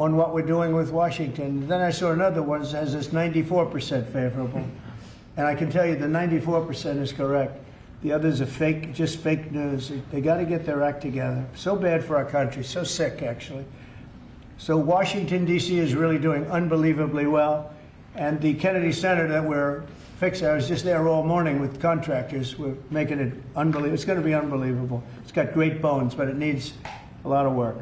on what we're doing with Washington. Then I saw another one that has this 94% favorable. And I can tell you the 94% is correct. The others are fake, just fake news. They got to get their act together. So bad for our country, so sick, actually. So Washington, D.C. is really doing unbelievably well. And the Kennedy Center that we're fixing, I was just there all morning with contractors. We're making it unbelievable. It's going to be unbelievable. It's got great bones, but it needs a lot of work.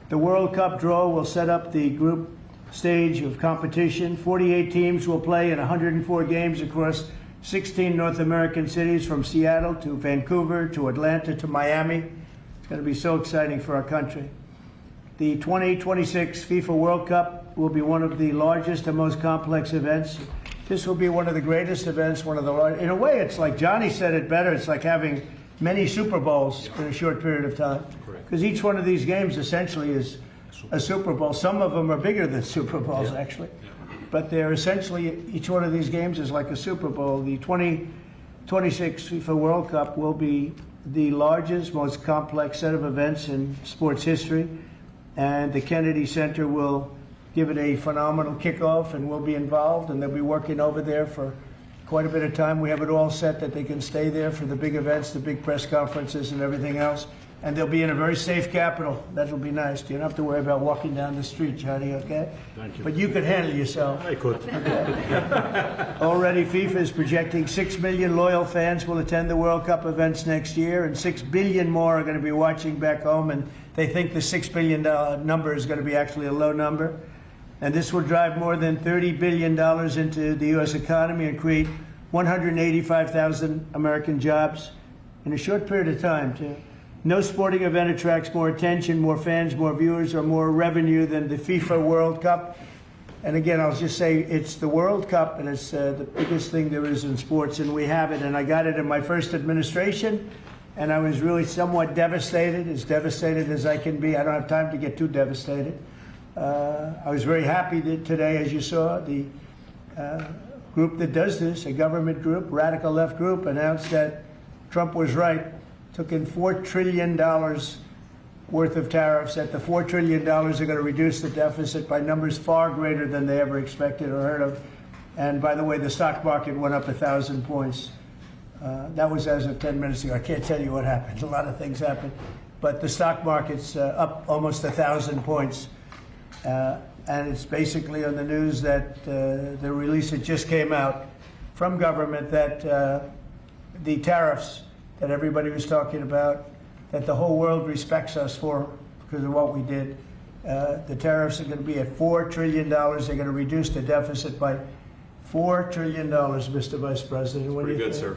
The World Cup draw will set up the group stage of competition. 48 teams will play in 104 games across 16 North American cities, from Seattle to Vancouver to Atlanta to Miami. It's going to be so exciting for our country. The 2026 FIFA World Cup will be one of the largest and most complex events. This will be one of the greatest events, one of the largest. In a way, it's like Gianni said it better. It's like having many Super Bowls in a short period of time. Because each one of these games essentially is a Super Bowl. Some of them are bigger than Super Bowls, actually. But they're essentially, each one of these games is like a Super Bowl. The 2026 FIFA World Cup will be the largest, most complex set of events in sports history. And the Kennedy Center will give it a phenomenal kickoff, and we'll be involved, and they'll be working over there for quite a bit of time. We have it all set that they can stay there for the big events, the big press conferences and everything else. And they'll be in a very safe capital. That'll be nice. You don't have to worry about walking down the street, Johnny, okay? Thank you. But you could handle yourself. I could. Okay. Already, FIFA is projecting 6 million loyal fans will attend the World Cup events next year, and 6 billion more are going to be watching back home, and they think the $6 billion number is going to be actually a low number. And this will drive more than $30 billion into the U.S. economy and create 185,000 American jobs in a short period of time, too. No sporting event attracts more attention, more fans, more viewers, or more revenue than the FIFA World Cup. And again, I'll just say it's the World Cup, and it's the biggest thing there is in sports, and we have it. And I got it in my first administration, and I was really somewhat devastated, as devastated as I can be. I don't have time to get too devastated. I was very happy that today, as you saw, the group that does this, a government group, radical left group, announced that Trump was right. Took in $4 trillion worth of tariffs. That the $4 trillion are going to reduce the deficit by numbers far greater than they ever expected or heard of. And by the way, the stock market went up 1,000 points. That was as of 10 minutes ago. I can't tell you what happened. A lot of things happened. But the stock market's up almost 1,000 points. And it's basically on the news that the release that just came out from government that the tariffs that everybody was talking about, that the whole world respects us for because of what we did. The tariffs are going to be at $4 trillion. They're going to reduce the deficit by $4 trillion, Mr. Vice President. Pretty good, sir.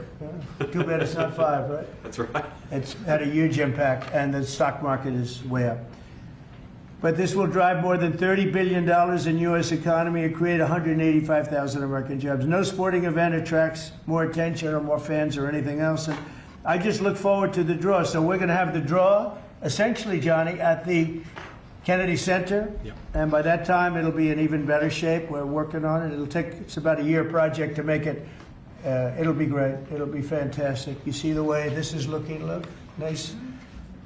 Too bad it's not 5, right? That's right. It's had a huge impact, and the stock market is way up. But this will drive more than $30 billion in U.S. economy and create 185,000 American jobs. No sporting event attracts more attention or more fans or anything else. And I just look forward to the draw. So we're going to have the draw, essentially, Johnny, at the Kennedy Center. Yeah. And by that time, it'll be in even better shape. We're working on it. It's about a year project to make it. It'll be great. It'll be fantastic. You see the way this is looking? Look, nice.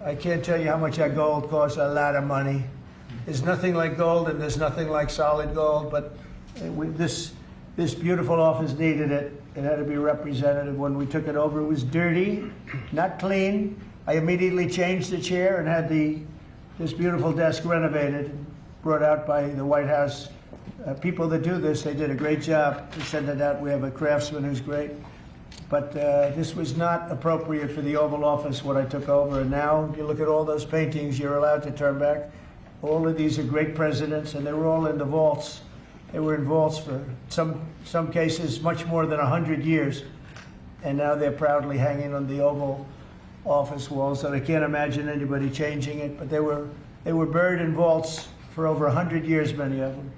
I can't tell you how much that gold costs. A lot of money. There's nothing like gold, and there's nothing like solid gold, but this beautiful office needed it. It had to be representative. When we took it over, it was dirty, not clean. I immediately changed the chair and had this beautiful desk renovated, brought out by the White House. People that do this, they did a great job. We send it out. We have a craftsman who's great. But this was not appropriate for the Oval Office, what I took over. And now, if you look at all those paintings you're allowed to turn back. All of these are great presidents, and they were all in the vaults. They were in vaults for some cases much more than 100 years, and now they're proudly hanging on the Oval Office walls. And I can't imagine anybody changing it. But they were buried in vaults for over 100 years, many of them.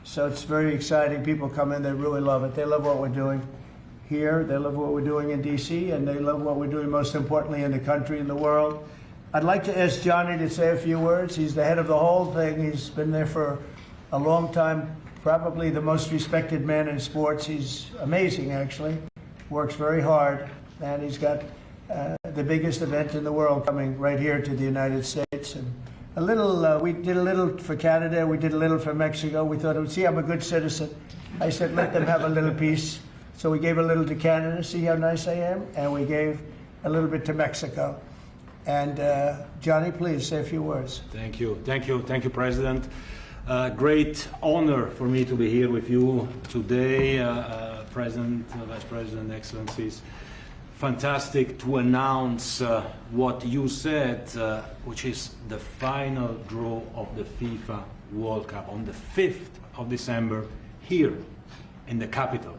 So it's very exciting. People come in, they really love it. They love what we're doing here. They love what we're doing in D.C., and they love what we're doing, most importantly, in the country and the world. I'd like to ask Gianni to say a few words. He's the head of the whole thing. He's been there for a long time, probably the most respected man in sports. He's amazing, actually. Works very hard, and he's got the biggest event in the world coming right here to the United States. And a little, we did a little for Canada, we did a little for Mexico. We thought, see, I'm a good citizen. I said, let them have a little piece. So we gave a little to Canada, see how nice I am? And we gave a little bit to Mexico. And Gianni, please say a few words. Thank you, President. Great honor for me to be here with you today, President, Vice President, Excellencies. Fantastic to announce what you said, which is the final draw of the FIFA World Cup on the 5th of December here in the capital,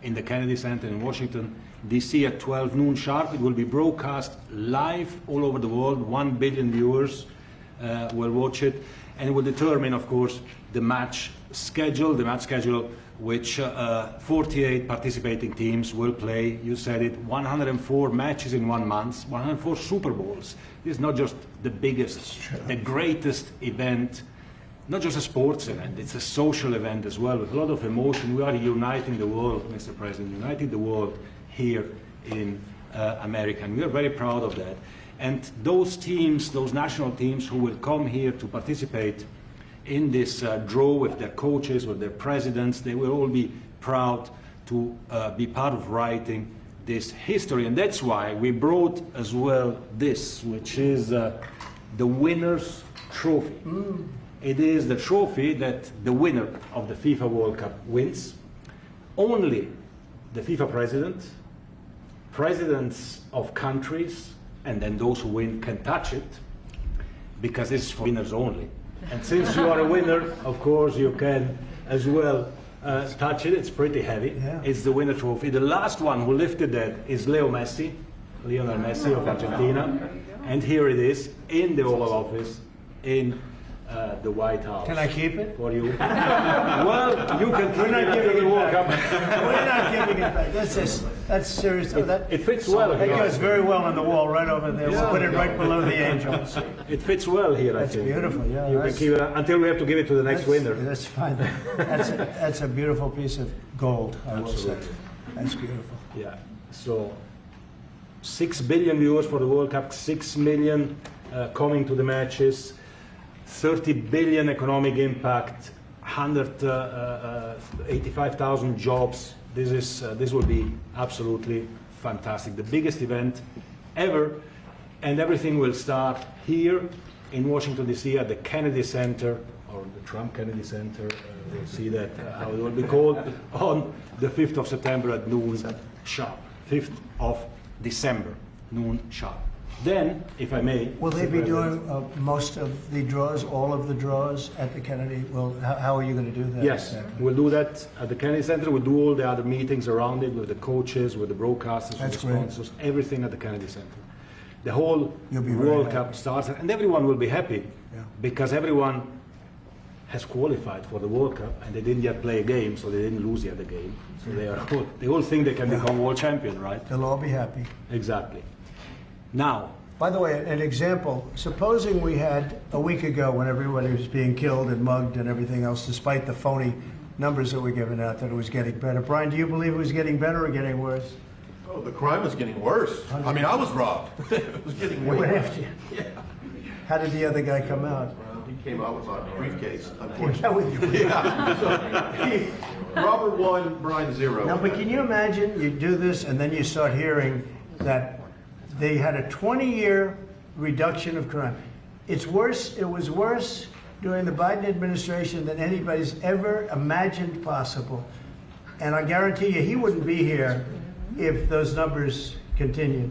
in the Kennedy Center in Washington, D.C. at 12 noon sharp. It will be broadcast live all over the world. 1 billion viewers will watch it, and it will determine, of course, the match schedule, which 48 participating teams will play. You said it, 104 matches in 1 month, 104 Super Bowls. This is not just the biggest, the greatest event, not just a sports event, it's a social event as well, with a lot of emotion. We are uniting the world, Mr. President, uniting the world here in America, and we are very proud of that. And those teams, those national teams who will come here to participate in this draw with their coaches, with their presidents, they will all be proud to be part of writing this history. And that's why we brought as well this, which is the winner's trophy. It is the trophy that the winner of the FIFA World Cup wins. Only the FIFA president, presidents of countries, and then those who win can touch it, because it's for winners only. And since you are a winner, of course, you can as well touch it. It's pretty heavy. Yeah. It's the winner trophy. The last one who lifted that is Lionel Messi of Argentina. And here it is in the Oval Office in the White House. Can I keep it? For you. Well, you can keep it after the World Cup. We're not giving it back. That's serious. It fits well. It goes very well on the wall right over there. We'll put it right below the angels. It fits well here, I think. That's beautiful, yeah. You can keep it until we have to give it to the next winner. That's fine. That's a beautiful piece of gold, I will say. That's beautiful. Yeah. So 6 billion viewers for the World Cup, 6 million coming to the matches, 30 billion economic impact, 185,000 jobs. This will be absolutely fantastic. The biggest event ever, and everything will start here in Washington, D.C. at the Kennedy Center, or the Trump Kennedy Center. We'll see that, how it will be called, on the 5th of September at noon sharp. 5th of December, noon sharp. Then, if I may... Will they be doing most of the draws, all of the draws at the Kennedy? Well, how are you going to do that? Yes, we'll do that at the Kennedy Center. We'll do all the other meetings around it with the coaches, with the broadcasters, with the sponsors, everything at the Kennedy Center. The whole World Cup starts, and everyone will be happy because everyone has qualified for the World Cup, and they didn't yet play a game, so they didn't lose yet the game. So they all think they can become world champion, right? They'll all be happy. Exactly. Now, by the way, an example, supposing we had a week ago when everybody was being killed and mugged and everything else, despite the phony numbers that were given out, that it was getting better. Brian, do you believe it was getting better or getting worse? Oh, the crime was getting worse. I mean, I was robbed. It was getting way worse. Yeah. How did the other guy come out? Well, he came out with a briefcase, Yeah, unfortunately. with you. Yeah. So, Robert 1, Brian 0. Now, but can you imagine you do this and then you start hearing that they had a 20-year reduction of crime. It's worse. It was worse during the Biden administration than anybody's ever imagined possible. And I guarantee you, he wouldn't be here if those numbers continued.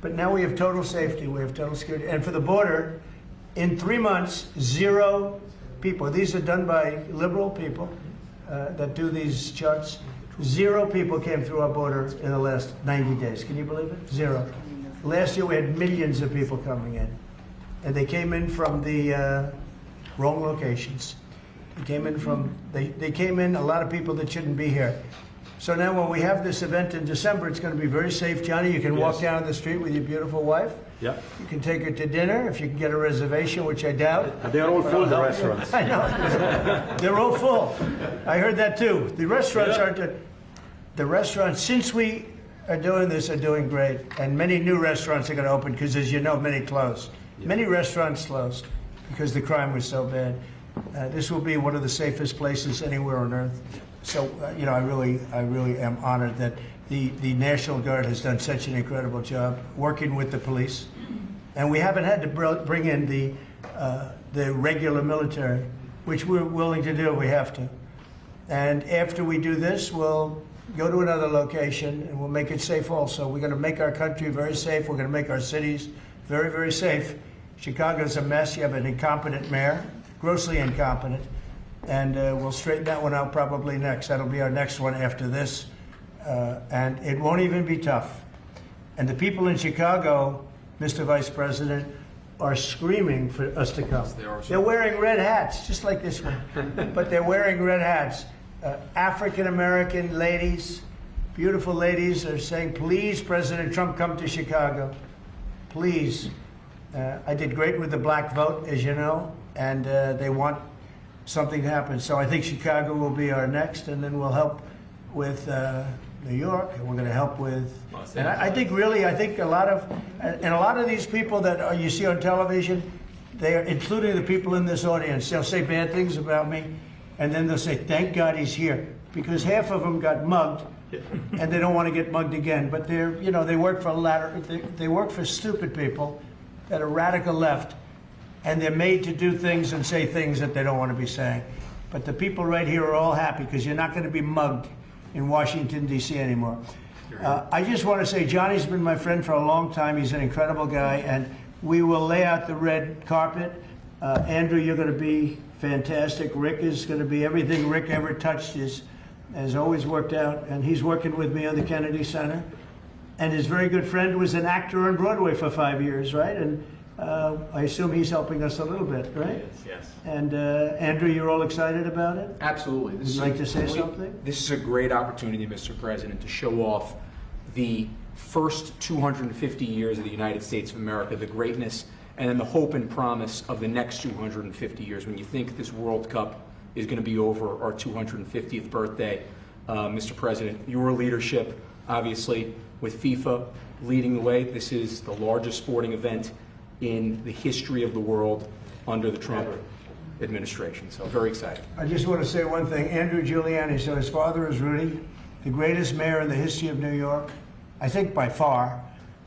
But now we have total safety. We have total security. And for the border, in 3 months, 0 people. These are done by liberal people that do these charts. 0 people came through our border in the last 90 days. Can you believe it? 0. Last year we had millions of people coming in, and they came in from the wrong locations. They came in a lot of people that shouldn't be here. So now when we have this event in December, it's going to be very safe. Johnny, you can walk down the street with your beautiful wife. Yeah. You can take her to dinner if you can get a reservation, which I doubt. They're all full, the restaurants. I know. They're all full. I heard that too. The restaurants aren't. The restaurants, since we are doing this, are doing great. And many new restaurants are going to open because, as you know, many closed. Yeah. Many restaurants closed. because the crime was so bad. This will be one of the safest places anywhere on earth. So, you know, I really am honored that the National Guard has done such an incredible job working with the police. And we haven't had to bring in the regular military, which we're willing to do. We have to. And after we do this, we'll go to another location and we'll make it safe also. We're going to make our country very safe. We're going to make our cities very, very safe. Chicago's a mess. You have an incompetent mayor, grossly incompetent. And we'll straighten that one out probably next. That'll be our next one after this. And it won't even be tough. And the people in Chicago, Mr. Vice President, are screaming for us to come. They're wearing red hats, just like this one. But they're wearing red hats. African-American ladies, beautiful ladies, are saying, please, President Trump, come to Chicago. Please. I did great with the black vote, as you know, and they want something to happen. So I think Chicago will be our next, and then we'll help with New York, and we're going to help with. And I think really, I think a lot of these people that you see on television, they are, including the people in this audience, they'll say bad things about me, and then they'll say, thank God he's here, because half of them got mugged, and they don't want to get mugged again. But they're, you know, they work for they work for stupid people that are radical left, and they're made to do things and say things that they don't want to be saying. But the people right here are all happy because you're not going to be mugged in Washington, D.C. anymore. I just want to say Johnny's been my friend for a long time. He's an incredible guy, and we will lay out the red carpet. Andrew, you're going to be fantastic. Rick is going to be everything Rick ever touched has always worked out, and he's working with me on the Kennedy Center. And his very good friend was an actor on Broadway for 5 years, right? And I assume he's helping us a little bit, right? Yes. And Andrew, you're all excited about it? Absolutely. Would you like to say something? This is a great opportunity, Mr. President, to show off the first 250 years of the United States of America, the greatness, and then the hope and promise of the next 250 years. When you think this World Cup is going to be over our 250th birthday, Mr. President, your leadership, obviously, with FIFA leading the way, this is the largest sporting event in the history of the world under the Trump administration. So very excited. I just want to say one thing. Andrew Giuliani, so his father is Rudy, the greatest mayor in the history of New York, I think by far.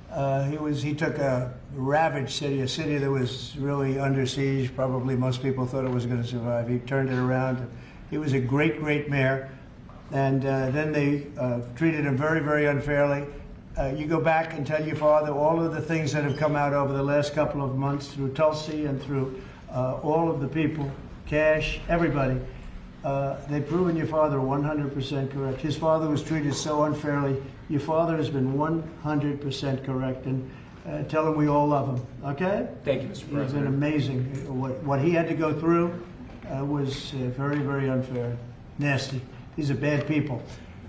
He took a ravaged city, a city that was really under siege. Probably most people thought it was going to survive. He turned it around. He was a great, great mayor. And then they treated him very, very unfairly. You go back and tell your father all of the things that have come out over the last couple of months through Tulsi and through all of the people, Cash, everybody. They've proven your father 100% correct. His father was treated so unfairly. Your father has been 100% correct. And tell him we all love him, okay? Thank you, Mr. President. He's been amazing. What he had to go through was very, very unfair, nasty. These are bad people.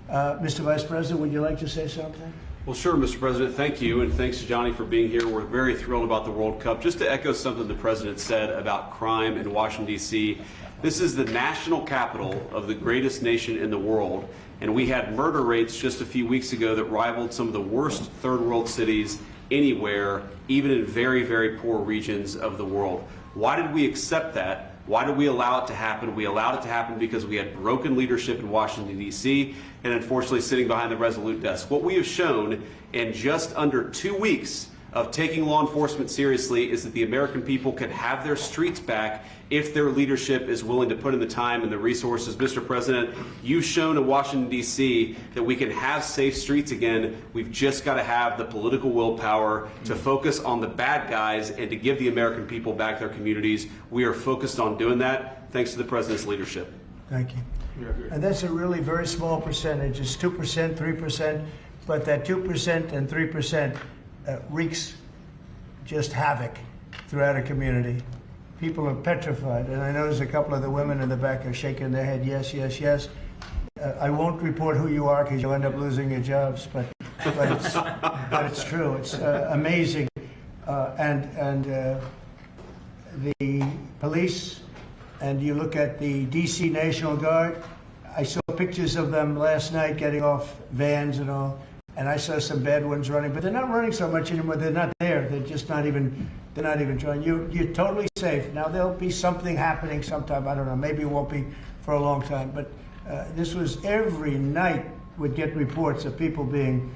Mr. Vice President, would you like to say something? Well, sure, Mr. President. Thank you, and thanks to Johnny for being here. We're very thrilled about the World Cup. Just to echo something the President said about crime in Washington, D.C., this is the national capital of the greatest nation in the world, and we had murder rates just a few weeks ago that rivaled some of the worst third world cities anywhere, even in very, very poor regions of the world. Why did we accept that? Why did we allow it to happen? We allowed it to happen because we had broken leadership in Washington, D.C., and unfortunately sitting behind the resolute desk. What we have shown in just under 2 weeks of taking law enforcement seriously is that the American people can have their streets back if their leadership is willing to put in the time and the resources. Mr. President, you've shown in Washington, D.C. that we can have safe streets again. We've just got to have the political willpower to focus on the bad guys and to give the American people back their communities. We are focused on doing that thanks to the President's leadership. Thank you. And that's a really very small percentage. It's 2%, 3%, but that 2% and 3% wreaks just havoc throughout a community. People are petrified, and I notice a couple of the women in the back are shaking their head, yes, yes, yes. I won't report who you are because you'll end up losing your jobs, but it's true. It's amazing. And the police, and you look at the D.C. National Guard, I saw pictures of them last night getting off vans and all, and I saw some bad ones running, but they're not running so much anymore. They're not there. They're just not even They're not even trying. You're totally safe. Now, there'll be something happening sometime. I don't know. Maybe it won't be for a long time. But this was every night would get reports of people being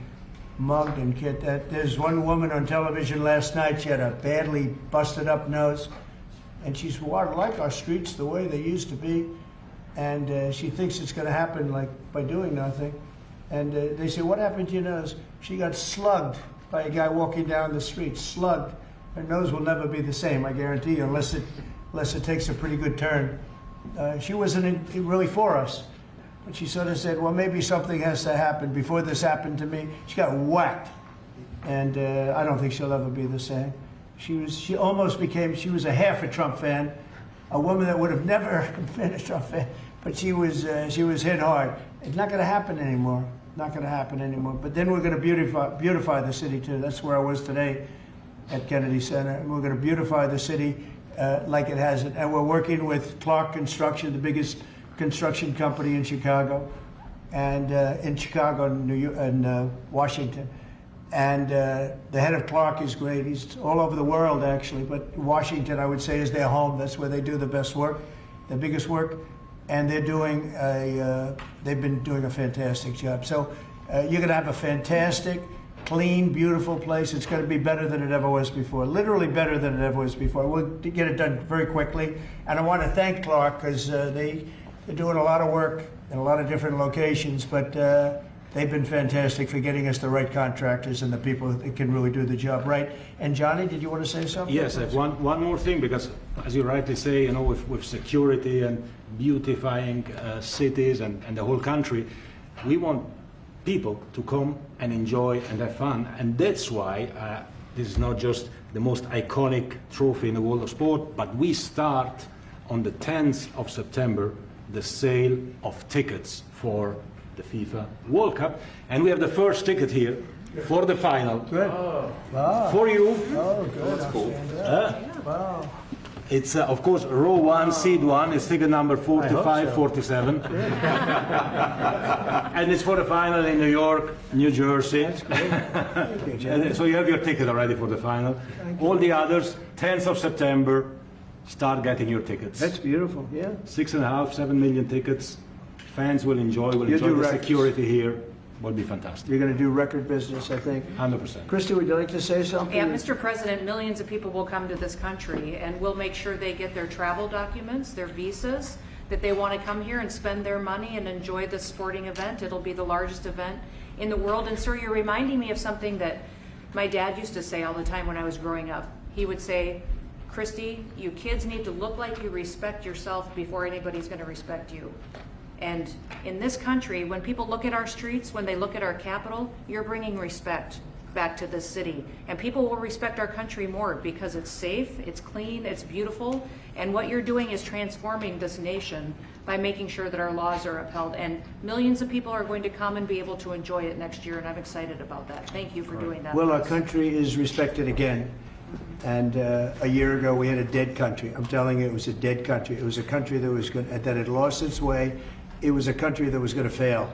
mugged and killed. There's one woman on television last night. She had a badly busted up nose. And she's, well, I like our streets the way they used to be. And she thinks it's going to happen like by doing nothing. And they say, what happened to your nose? She got slugged by a guy walking down the street, slugged. Her nose will never be the same, I guarantee you, unless it takes a pretty good turn. She wasn't really for us. But she sort of said, well, maybe something has to happen. Before this happened to me, she got whacked. And I don't think she'll ever be the same. She almost became, she was a half a Trump fan, a woman that would have never been a Trump fan, but she was hit hard. It's not going to happen anymore. Not going to happen anymore. But then we're going to beautify the city too. That's where I was today at Kennedy Center. And we're going to beautify the city like it has it. And we're working with Clark Construction, the biggest construction company in Chicago, and New York, and Washington. And the head of Clark is great. He's all over the world, actually. But Washington, I would say, is their home. That's where they do the best work, the biggest work. And they're doing they've been doing a fantastic job. So you're going to have a fantastic, clean, beautiful place. It's going to be better than it ever was before. Literally better than it ever was before. We'll get it done very quickly. And I want to thank Clark because they're doing a lot of work in a lot of different locations. But they've been fantastic for getting us the right contractors and the people that can really do the job right. And Johnny, did you want to say something? Yes, I have one more thing, because as you rightly say, you know, with security and beautifying cities and the whole country, we want people to come and enjoy and have fun. And that's why this is not just the most iconic trophy in the world of sport, but we start on the 10th of September the sale of tickets for the FIFA World Cup, and we have the first ticket here for the final. Good. Wow. For you. Oh, good. That's cool. Wow. It's of course row 1, seat 1. It's ticket number 4547, and it's for the final in New York, New Jersey. And so you have your ticket already for the final. All the others, 10th of September, start getting your tickets. That's beautiful. Yeah. 6.5, 7 million tickets. Fans will enjoy do the records. security here. Will be fantastic. You're going to do record business, I think. 100%. Christy, would you like to say something? Yeah, Mr. President, millions of people will come to this country, and we'll make sure they get their travel documents, their visas, that they want to come here and spend their money and enjoy this sporting event. It'll be the largest event in the world. And sir, you're reminding me of something that my dad used to say all the time when I was growing up. He would say, Christy, you kids need to look like you respect yourself before anybody's going to respect you. And in this country, when people look at our streets, when they look at our capital, you're bringing respect back to this city. And people will respect our country more because it's safe, it's clean, it's beautiful. And what you're doing is transforming this nation by making sure that our laws are upheld. And millions of people are going to come and be able to enjoy it next year, and I'm excited about that. Thank you for doing that. Well, our country is respected again. And a year ago, we had a dead country. I'm telling you, it was a dead country. It was a country that had lost its way. It was a country that was going to fail.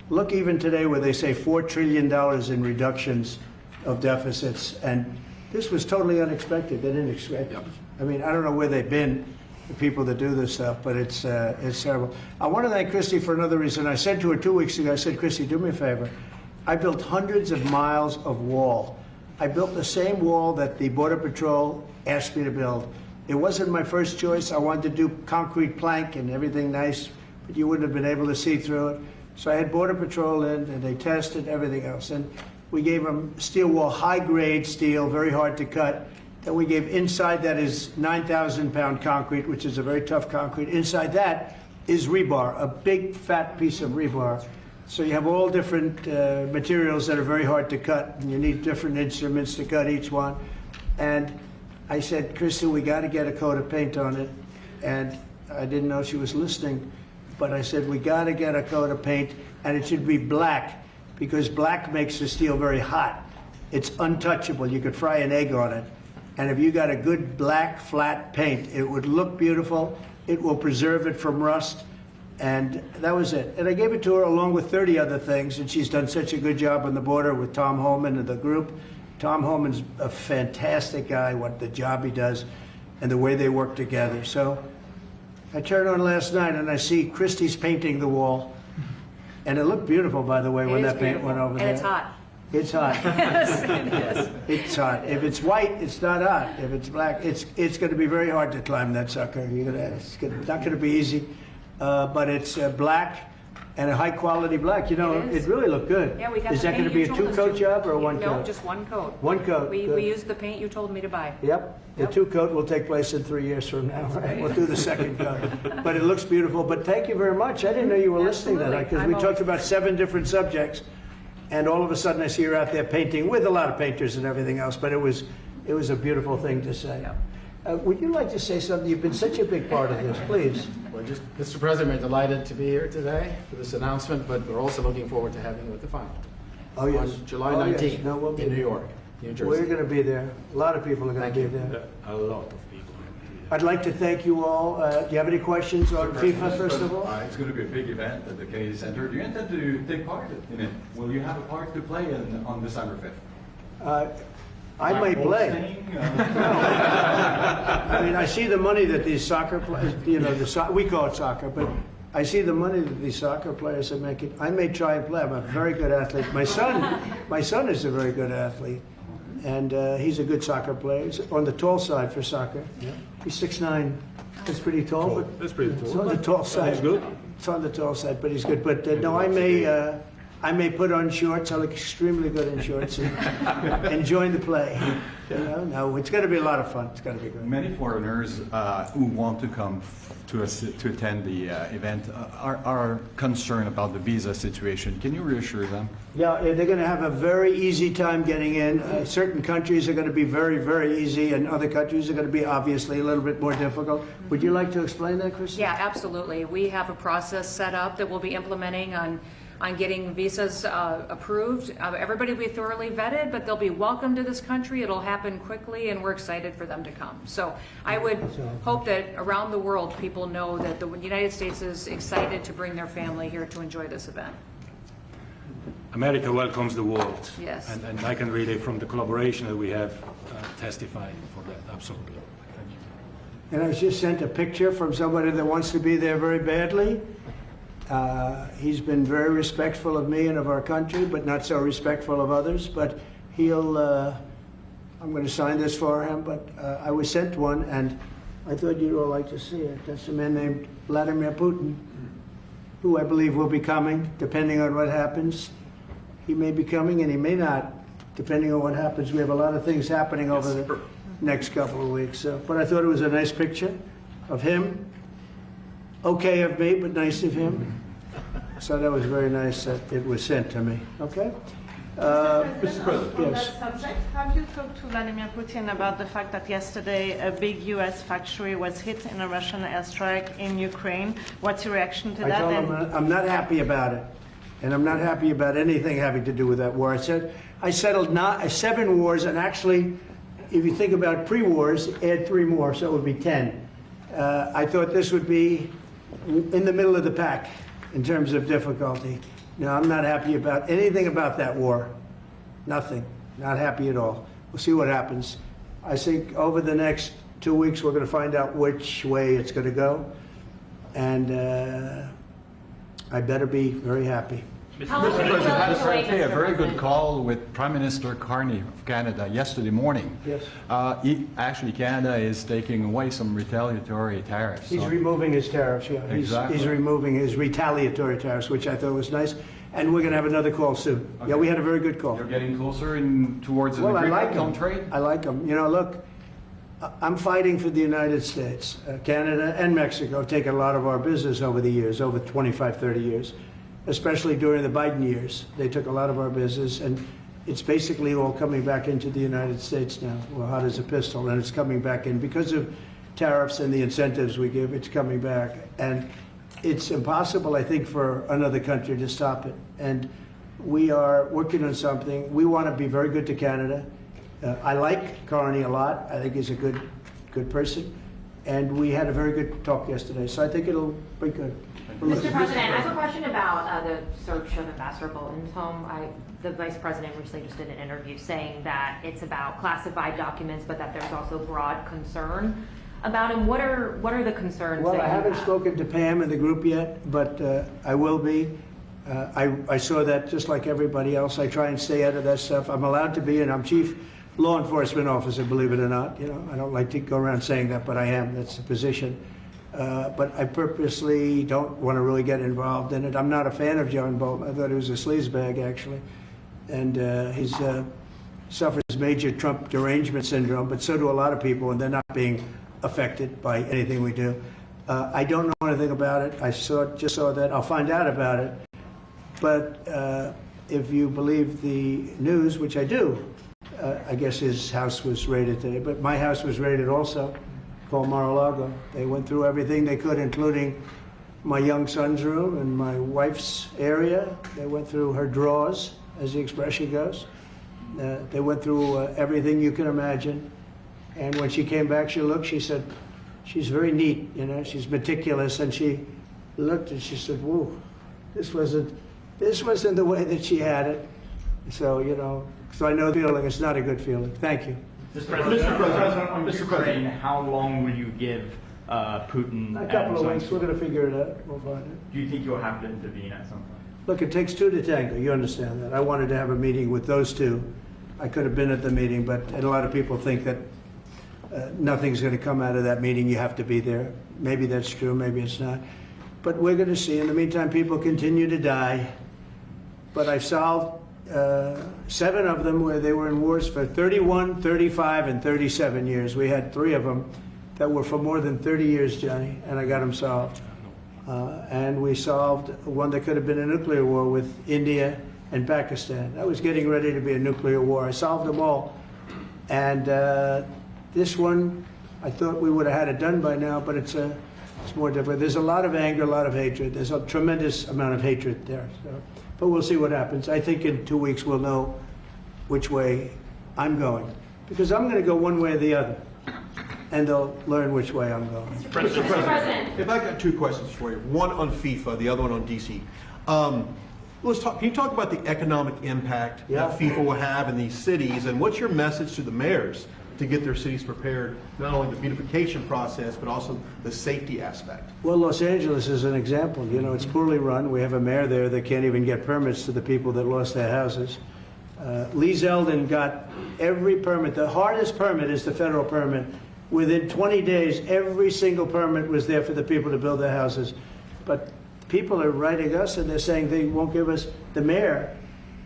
Look, even today, where they say $4 trillion in reductions of deficits, and this was totally unexpected. They didn't expect it. I mean, I don't know where they've been, the people that do this stuff, but it's terrible. I want to thank Christy for another reason. I said to her 2 weeks ago, I said, Christy, do me a favor. I built hundreds of miles of wall. I built the same wall that the Border Patrol asked me to build. It wasn't my first choice. I wanted to do concrete plank and everything nice, but you wouldn't have been able to see through it. So I had Border Patrol in, and they tested everything else. And we gave them steel wall, high-grade steel, very hard to cut. Then we gave inside that is 9,000-pound concrete, which is a very tough concrete. Inside that is rebar, a big, fat piece of rebar. So you have all different materials that are very hard to cut, and you need different instruments to cut each one. And I said, Christy, we got to get a coat of paint on it. And I didn't know she was listening. But I said, we got to get a coat of paint, and it should be black, because black makes the steel very hot. It's untouchable. You could fry an egg on it. And if you got a good black, flat paint, it would look beautiful. It will preserve it from rust. And that was it. And I gave it to her along with 30 other things, and she's done such a good job on the border with Tom Holman and the group. Tom Homan's a fantastic guy, what the job he does, and the way they work together. So I turned on last night and I see Christie's painting the wall. And it looked beautiful, by the way, when that paint went over there. And it's hot. It's hot. Yes, it is. It's hot. If it's white, it's not hot. If it's black, it's going to be very hard to climb that sucker. Not going to be easy. But it's black and a high quality black. You know, It is. it really looked good. Yeah, we got Is the that going to paint be a you told us two-coat to. job or a one-coat? No, just one coat. One coat. We good. used the paint you told me to buy. Yep. The Yep. two-coat will take place in 3 years from now. Right? We'll do the second coat. But it looks beautiful. But thank you very much. I didn't know you were listening to that Absolutely. because we I'm talked always- about 7 different subjects, and all of a sudden I see you're out there painting with a lot of painters and everything else. But it was a beautiful thing to say. Yep. Would you like to say something? You've been such a big part of this. Please. Well, just, Mr. President, we're delighted to be here today for this announcement, but we're also looking forward to having you at the final. Oh yes. On July Oh, yes. 19th No, we'll be in New there. York, New Jersey. We're going to be there. A lot of people are going Thank to be you. there. A lot of people. I'd like to thank you all. Do you have any questions on FIFA, first of all? It's going to be a big event at the Kennedy Center. Do you intend to take part in it? Will you have a part to play on December 5th? I might play. I mean, I see the money that these soccer players, you know, we call it soccer, but I see the money that these soccer players are making. I may try and play. I'm a very good athlete. My son is a very good athlete, and he's a good soccer player. He's on the tall side for soccer. He's 6'9". That's pretty tall, but That's pretty it's cool. on the tall side. He's good. It's on the tall side, but he's good. But no, I may put on shorts. I look extremely good in shorts and join the play. You know, no, it's going to be a lot of fun. It's going to be great. Many foreigners who want to come to attend the event are concerned about the visa situation. Can you reassure them? Yeah, they're going to have a very easy time getting in. Certain countries are going to be very, very easy, and other countries are going to be obviously a little bit more difficult. Would you like to explain that, Chris? Yeah, absolutely. We have a process set up that we'll be implementing on getting visas approved. Everybody will be thoroughly vetted, but they'll be welcome to this country. It'll happen quickly, and we're excited for them to come. So I would hope that around the world, people know that the United States is excited to bring their family here to enjoy this event. America welcomes the world. Yes. And I can really, from the collaboration that we have, testify for that. Absolutely. Thank you. And I was just sent a picture from somebody that wants to be there very badly. He's been very respectful of me and of our country, but not so respectful of others. But I'm going to sign this for him, but I was sent one, and I thought you'd all like to see it. That's a man named Vladimir Putin, who I believe will be coming, depending on what happens. He may be coming, and he may not, depending on what happens. We have a lot of things happening over the next couple of weeks. But I thought it was a nice picture of him. Okay of me, but nice of him. So that was very nice that it was sent to me. Okay? Mr. President. On Yes. that subject, have you talked to Vladimir Putin about the fact that yesterday a big U.S. factory was hit in a Russian airstrike in Ukraine? What's your reaction to I that? told him I'm not happy about it. And I'm not happy about anything having to do with that war. I settled 7 wars, and actually, if you think about pre-wars, add 3 more, so it would be 10. I thought this would be in the middle of the pack in terms of difficulty. No, I'm not happy about anything about that war. Nothing. Not happy at all. We'll see what happens. I think over the next 2 weeks, we're going to find out which way it's going to go. And I better be very happy. How long are you willing to wait, A Mr. very good President? call with Prime Minister Carney of Canada yesterday morning. Yes. Actually, Canada is taking away some retaliatory tariffs. He's on- removing his tariffs, yeah. Exactly. He's removing his retaliatory tariffs, which I thought was nice. And we're going to have another call soon. Yeah, we had a very good call. You're getting closer towards an Well, I agreement like on him. trade? I like him. You know, look, I'm fighting for the United States. Canada and Mexico have taken a lot of our business over the years, over 25, 30 years, especially during the Biden years. They took a lot of our business, and it's basically all coming back into the United States now. Well, hot as a pistol, and it's coming back in. Because of tariffs and the incentives we give, it's coming back. And it's impossible, I think, for another country to stop it. And we are working on something. We want to be very good to Canada. I like Carney a lot. I think he's a good person. and we had a very good talk yesterday. So I think it'll be good. Mr. President, I have a question about the search of Ambassador Bolton's home. The Vice President recently just did an interview saying that it's about classified documents, but that there's also broad concern about him. What are the concerns? Well, that I you haven't have? spoken to Pam in the group yet, but I will be. I saw that just like everybody else. I try and stay out of that stuff. I'm allowed to be, and I'm chief law enforcement officer, believe it or not. You know, I don't like to go around saying that, but I am. That's the position. But I purposely don't want to really get involved in it. I'm not a fan of John Bolton. I thought he was a sleazebag, actually. And he suffers major Trump derangement syndrome, but so do a lot of people, and they're not being affected by anything we do. I don't know anything about it. I just saw that. I'll find out about it. But if you believe the news, which I do, I guess his house was raided today. But my house was raided also, called Mar-a-Lago. They went through everything they could, including my young son's room and my wife's area. They went through her drawers, as the expression goes. They went through everything you can imagine. And when she came back, she said, she's very neat, you know, she's meticulous. And she looked and she said, whoa, this wasn't the way that she had it. So, you know, so I know the feeling. It's not a good feeling. Thank you. Mr. President, on Ukraine, how long will you give Putin? A couple of weeks. We're going to figure it out. We'll find it. Do you think you'll have to intervene at some point? Look, it takes two to tango. You understand that. I wanted to have a meeting with those two. I could have been at the meeting, but a lot of people think that nothing's going to come out of that meeting. You have to be there. Maybe that's true. Maybe it's not. But we're going to see. In the meantime, people continue to die. But I've solved 7 of them where they were in wars for 31, 35, and 37 years. We had 3 of them that were for more than 30 years, Johnny, and I got them solved. And we solved one that could have been a nuclear war with India and Pakistan. That was getting ready to be a nuclear war. I solved them all. And this one, I thought we would have had it done by now, but it's more difficult. There's a lot of anger, a lot of hatred. There's a tremendous amount of hatred there. So. But we'll see what happens. I think in 2 weeks we'll know which way I'm going. Because I'm going to go one way or the other. And they'll learn which way I'm going. Mr. President, if I got 2 questions for you, one on FIFA, the other one on DC. Can you talk about the economic impact that FIFA will have in these cities, and what's your message to the mayors to get their cities prepared, not only the beautification process, but also the safety aspect? Well, Los Angeles is an example. You know, it's poorly run. We have a mayor there that can't even get permits to the people that lost their houses. Lee Zeldin got every permit. The hardest permit is the federal permit. Within 20 days, every single permit was there for the people to build their houses. But people are writing us and they're saying they won't give us. The mayor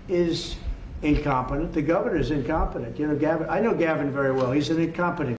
is incompetent. The governor is incompetent. You know, Gavin. I know Gavin very well. He's an incompetent